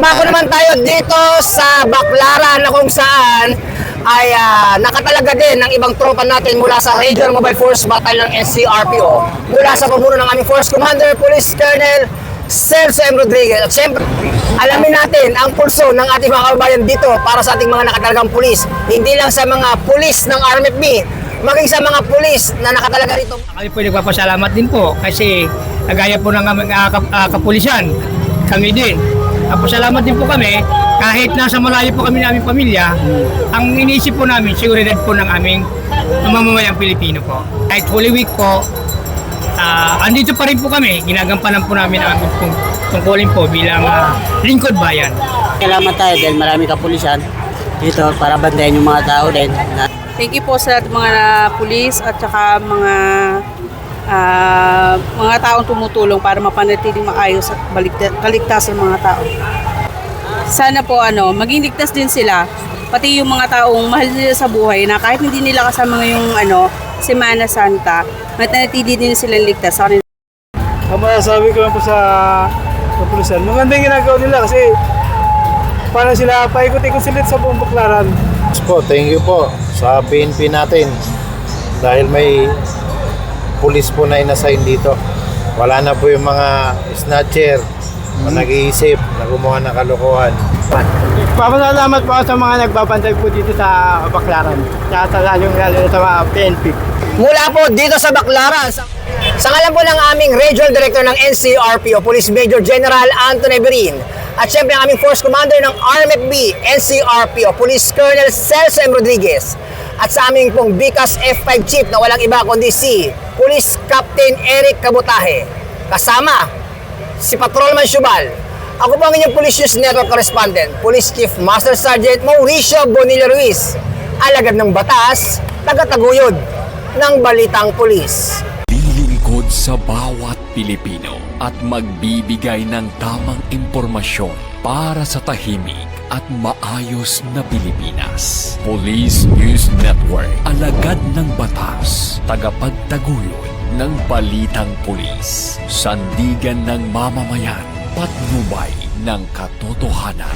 Dumako naman tayo dito sa Baclaran na kung saan ay nakatalaga din ng ibang tropa natin mula sa Regional Mobile Force Battalion ng NCRPO, mula sa pamuno ng aming Force Commander, Police Colonel Celso M. Rodriguez. At siyempre, alamin natin ang pulso ng ating mga kababayan dito para sa ating mga nakatalagang pulis. Hindi lang sa mga pulis ng RMFB, maging sa mga pulis na nakatalaga rito. Kami po nagpapasalamat din po kasi kagaya po ng kapulisan, kami din. Pasalamat din po kami kahit nasa malayo po kami ng aming pamilya, ang iniisip po namin, seguridad po ng aming mamamayang Pilipino po. Kahit Holy Week po, andito pa rin po kami, ginagampanan po namin ang aming tungkulin po bilang lingkod bayan. Salamat tayo dahil marami kapulisan dito para bandayan yung mga tao din. Thank you po sa mga pulis at saka mga taong tumutulong para mapanatiling maayos at kaligtasan ng mga tao. Sana po maging ligtas din sila, pati yung mga taong mahal nila sa buhay na kahit hindi nila kasama ngayong Semana Santa, matanatili din silang ligtas. Ang masasabi ko lang po sa kapulisan, magandang ginagawa nila kasi para sila paikot-ikot sila sa buong Baclaran. Po, thank you po sa PNP natin dahil may pulis po na inassign dito. Wala na po yung mga snatcher na nag-iisip na gumawa ng kalokohan. Papasalamat po sa mga nagbabantay po dito sa Baclaran. Lalo sa mga PNP. Mula po dito sa Baclaran, sa ngalan po ng aming Regional Director ng NCRPO, Police Major General Anthony Berin, at syempre ang aming Force Commander ng RMFB, NCRPO, Police Colonel Celso M. Rodriguez, at sa aming pong BICAS F5 Chief na walang iba kundi si Police Captain Eric Cabutahe. Kasama si Patrolman Shubal. Ako po ang inyong Police News Network Correspondent, Police Chief Master Sergeant Mauricio Bonilla Ruiz, alagad ng batas, taga-taguyod ng Balitang Pulis. Lilingkod sa bawat Pilipino at magbibigay ng tamang impormasyon para sa tahimik at maayos na Pilipinas. Police News Network, alagad ng batas, tagapagtaguyod ng Balitang Pulis, sandigan ng mamamayan, patnubay ng katotohanan.